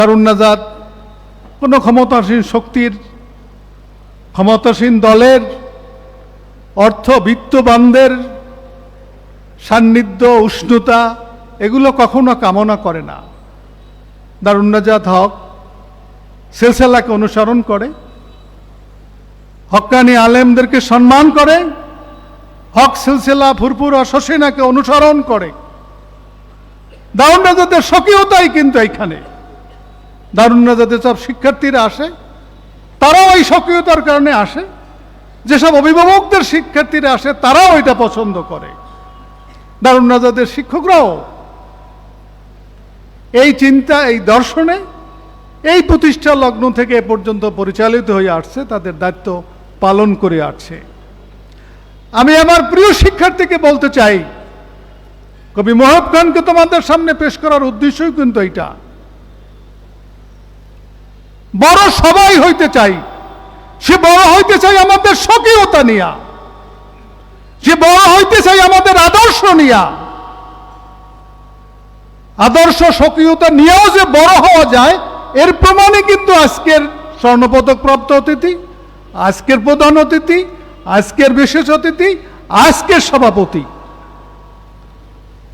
দারুন নাজাত কোনো ক্ষমতাসীন শক্তির, ক্ষমতাসীন দলের, অর্থবিত্তবানদের সান্নিধ্য, উষ্ণতা এগুলো কখনো কামনা করে না। দারুন নাজাত হক সিলসিলাকে অনুসরণ করে, হক্কানি আলেমদেরকে সম্মান করে, হক সিলসিলা ফুরফুরা শশীনাকে অনুসরণ করে। দারুন নাজাতের স্বকীয়তাই কিন্তু এইখানে। দারুন নাজাতে সব শিক্ষার্থীরা আসে, তারাও এই স্বকীয়তার কারণে আসে। যেসব অভিভাবকদের শিক্ষার্থীরা আসে তারাও এটা পছন্দ করে। দারুন নাজাতের শিক্ষকরাও এই চিন্তা, এই দর্শনে, এই প্রতিষ্ঠা লগ্ন থেকে এ পর্যন্ত পরিচালিত হয়ে আসছে, তাদের দায়িত্ব পালন করে আসছে। আমি আমার প্রিয় শিক্ষার্থীকে বলতে চাই, কবি মহব খানকে তোমাদের সামনে পেশ করার উদ্দেশ্যই কিন্তু এইটা। বড় সবাই হইতে চাই, সে বড় হইতে চাই আমাদের স্বকীয়তা নিয়া, সে বড় হইতে চাই আমাদের আদর্শ নিয়া। আদর্শ স্বকীয়তা নিয়েও যে বড় হওয়া যায় এর প্রমাণে কিন্তু আজকের স্বর্ণপদক প্রাপ্ত অতিথি, আজকের প্রধান অতিথি, আজকের বিশেষ অতিথি, আজকের সভাপতি।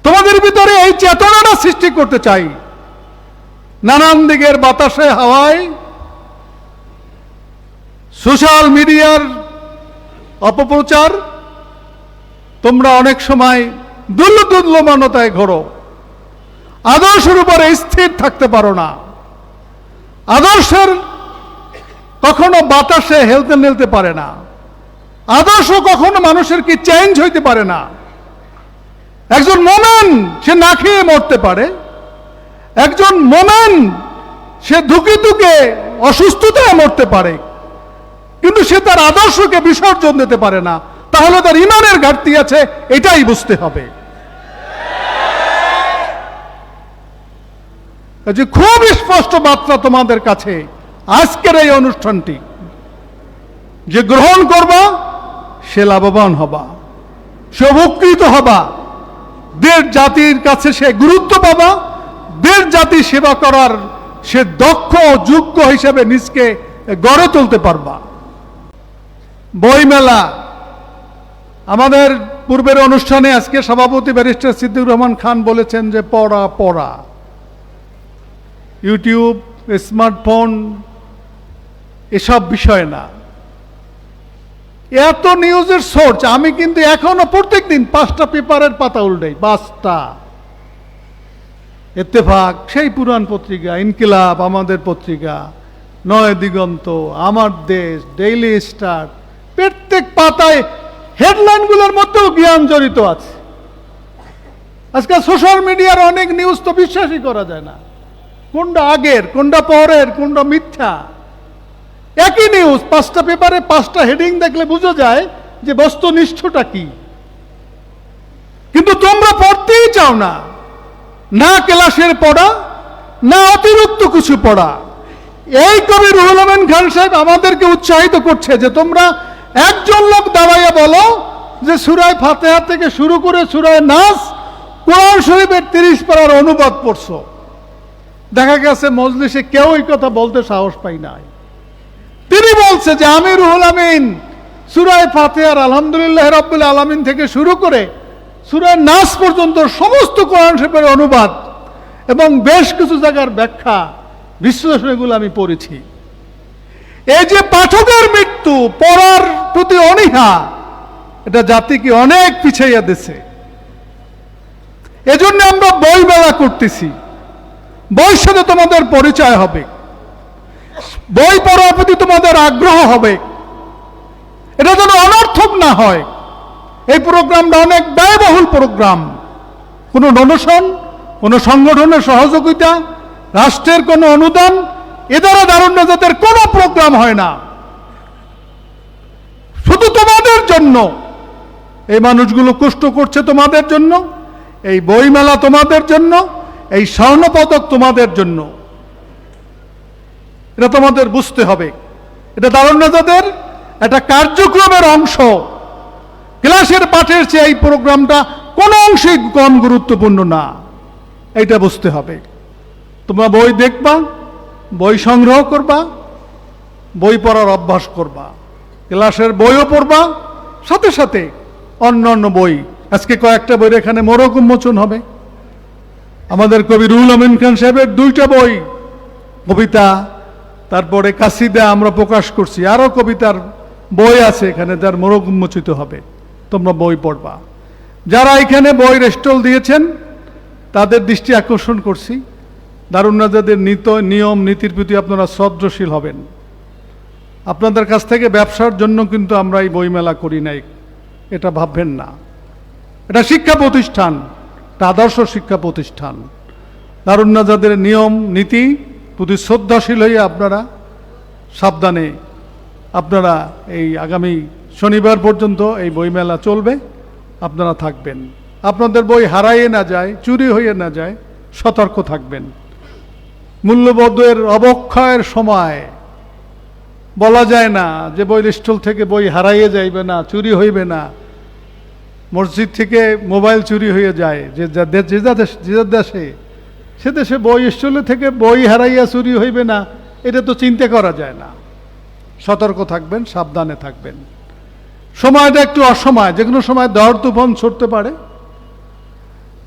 তোমাদের ভিতরে এই চেতনাটা সৃষ্টি করতে চাই। নানান দিকের বাতাসে, হাওয়ায়, সোশ্যাল মিডিয়ার অপপ্রচার, তোমরা অনেক সময় দুর্লমানতায় ঘোরো, আদর্শের উপরে স্থির থাকতে পারো না। আদর্শের কখনো বাতাসে হেলতে নেলতে পারে না। আদর্শ কখনো মানুষের কি চেঞ্জ হইতে পারে না। একজন মোমেন সে না খেয়ে মরতে পারে, একজন মোমেন সে ধুকে ধুকে অসুস্থতায় মরতে পারে, কিন্তু সে তার আদর্শকে বিসর্জন দিতে পারে না। তাহলে তার ইমানের ঘাটতি আছে, এটাই বুঝতে হবে। যে খুব স্পষ্ট বার্তা তোমাদের কাছে আজকের এই অনুষ্ঠানটি, যে গ্রহণ করবা সে লাভবান হবা, সে উপকৃত হবা, দেশ জাতির কাছে সে গুরুত্ব পাবা, দেশ জাতি সেবা করার সে দক্ষ যোগ্য হিসেবে নিজকে গড়ে তুলতে পারবা। বইমেলা, আমাদের পূর্বের অনুষ্ঠানে আজকে সভাপতি ব্যারিস্টার সিদ্দিকুর রহমান খান বলেছেন যে পড়া পড়া, ইউটিউব, স্মার্টফোন এসব বিষয় না, এত নিউজের সোর্স। আমি কিন্তু এখনো প্রত্যেক দিন 5টা পেপারের পাতা উল্টাই, 5টা। ইত্তেফাক, সেই পুরান পত্রিকা, ইনকিলাব আমাদের পত্রিকা, নয় দিগন্ত, আমার দেশ, ডেইলি স্টার, প্রত্যেক পাতায় হেডলাইনগুলোর মধ্যেও জ্ঞান জড়িত আছে। আজকাল সোশ্যাল মিডিয়ার অনেক নিউজ তো বিশ্বাসই করা যায় না, কোনটা আগের, কোনটা পরের, কোনটা মিথ্যা। একই নিউজ, 5টা পেপারে 5টা হেডিং দেখলে বোঝা যায় যে বস্তুনিষ্ঠটা কি। কিন্তু তোমরা পড়তেই চাও না, না ক্লাসের পড়া, না অতিরিক্ত কিছু পড়া। এই কবি রুহুল আমিন খান সাহেব আমাদেরকে উৎসাহিত করছে যে তোমরা একজন লোক দাঁড়াইয়া বলো যে সূরা ফাতিহা থেকে শুরু করে সূরা নাস, কোরআন শরীফের 30 পারার অনুবাদ পড়ছো। দেখা গেছে মজলিসে কেউ এই কথা বলতে সাহস পাই নাই। তিনি বলছে যে আমি রুহুল আমিন সূরা ফাতিহার আলহামদুলিল্লাহ রাব্বিল আলামিন থেকে শুরু করে সূরা নাস পর্যন্ত সমস্ত কোরআন শরীফের অনুবাদ এবং বেশ কিছু জায়গার ব্যাখ্যা, বিশ্লেষণ এগুলো আমি পড়েছি। এই যে পাঠকের মৃত্যু, পড়ার প্রতি অনীহা, এটা জাতিকে অনেক পিছাইয়া দিছে। এজন্য আমরা বই মেলা করতেছি, বইয়ের সাথে তোমাদের পরিচয় হবে, বই পড়ার প্রতি তোমাদের আগ্রহ হবে। এটা যেন অনর্থক না হয়। এই প্রোগ্রামটা অনেক ব্যয়বহুল প্রোগ্রাম। কোনো ডোনেশন, কোনো সংগঠনের সহযোগিতা, রাষ্ট্রের কোনো অনুদান, এ দ্বারা দারুন নাজাতের কোনো প্রোগ্রাম হয় না। শুধু তোমাদের জন্য এই মানুষগুলো কষ্ট করছে, তোমাদের জন্য এই বইমেলা, তোমাদের জন্য এই স্বর্ণপদক, তোমাদের জন্য। এটা তোমাদের বুঝতে হবে। এটা দারুন নাজাতের একটা কার্যক্রমের অংশ। ক্লাসের পাঠের চেয়ে এই প্রোগ্রামটা কোনো অংশেই কম গুরুত্বপূর্ণ না, এটা বুঝতে হবে। তোমরা বই দেখবা, বই সংগ্রহ করবা, বই পড়ার অভ্যাস করবা, ক্লাসের বইও পড়বা, সাথে সাথে অন্য অন্য বই। আজকে কয়েকটা বইয়ের এখানে মোড়ক উন্মোচন হবে। আমাদের কবি রুহুল আমিন খান সাহেবের 2টা বই, কবিতা, তারপরে কাসিদা আমরা প্রকাশ করছি, আরও কবিতার বই আছে এখানে, যার মোড়ক উন্মোচিত হবে। তোমরা বই পড়বা। যারা এখানে বইয়ের স্টল দিয়েছেন তাদের দৃষ্টি আকর্ষণ করছি, দারুন নাজাদের নিয়ম নীতির প্রতি আপনারা শ্রদ্ধাশীল হবেন। আপনাদের কাছ থেকে ব্যবসার জন্য কিন্তু আমরা এই বইমেলা করি নাই, এটা ভাববেন না। এটা শিক্ষা প্রতিষ্ঠান, এটা আদর্শ শিক্ষা প্রতিষ্ঠান। দারুন নাজাদের নিয়ম নীতি প্রতি শ্রদ্ধাশীল হয়ে আপনারা সাবধানে, আপনারা এই আগামী শনিবার পর্যন্ত এই বইমেলা চলবে, আপনারা থাকবেন। আপনাদের বই হারাইয়ে না যায়, চুরি হয়ে না যায়, সতর্ক থাকবেন। মূল্যবোধের অবক্ষয়ের সময় বলা যায় না যে বইয়ের স্টল থেকে বই হারাইয়ে যাইবে না, চুরি হইবে না। মসজিদ থেকে মোবাইল চুরি হয়ে যায়, যে দেশে সে দেশে বই স্টলে থেকে বই হারাইয়া চুরি হইবে না, এটা তো চিন্তা করা যায় না। সতর্ক থাকবেন, সাবধানে থাকবেন। সময়টা একটু অসময়, যে কোনো সময় ঝড় তুফান ছুটতে পারে।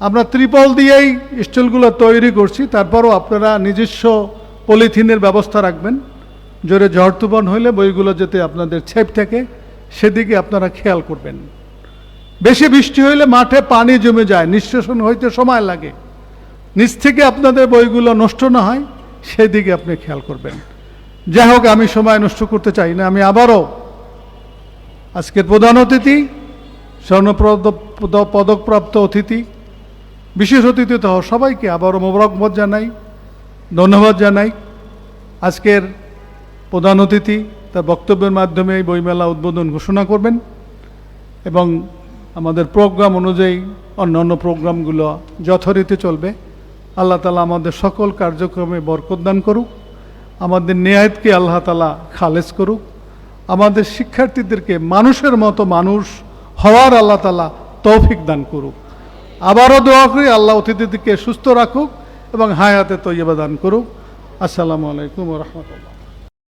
আমরা ত্রিপল দিয়েই স্টলগুলো তৈরি করছি, তারপরও আপনারা নিজস্ব পলিথিনের ব্যবস্থা রাখবেন। জোরে ঝড় তুফান হইলে বইগুলো যাতে আপনাদের ছেপ থাকে সেদিকে আপনারা খেয়াল করবেন। বেশি বৃষ্টি হইলে মাঠে পানি জমে যায়, নিষ্কাশন হইতে সময় লাগে, নিচ থেকে আপনাদের বইগুলো নষ্ট না হয় সেদিকে আপনি খেয়াল করবেন। যাই হোক, আমি সময় নষ্ট করতে চাই না। আমি আবারও আজকের প্রধান অতিথি, পদকপ্রাপ্ত অতিথি, বিশেষ অতিথি সহ সবাইকে আবারও মোবারকবাদ জানাই, ধন্যবাদ জানাই। আজকের প্রধান অতিথি তার বক্তব্যের মাধ্যমে এই বইমেলা উদ্বোধন ঘোষণা করবেন এবং আমাদের প্রোগ্রাম অনুযায়ী অন্যান্য প্রোগ্রামগুলো যথারীতি চলবে। আল্লাহ তাআলা আমাদের সকল কার্যক্রমে বরকত দান করুক, আমাদের নিয়াতকে আল্লাহ তাআলা খালেজ করুক, আমাদের শিক্ষার্থীদেরকে মানুষের মতো মানুষ হওয়ার আল্লাহ তাআলা তৌফিক দান করুক। আবারও দোয়া করি আল্লাহ অতিথিদেরকে সুস্থ রাখুক এবং হায়াতে তৈয়বা দান করুক। আসসালামু আলাইকুম ওয়া রাহমাতুল্লাহ।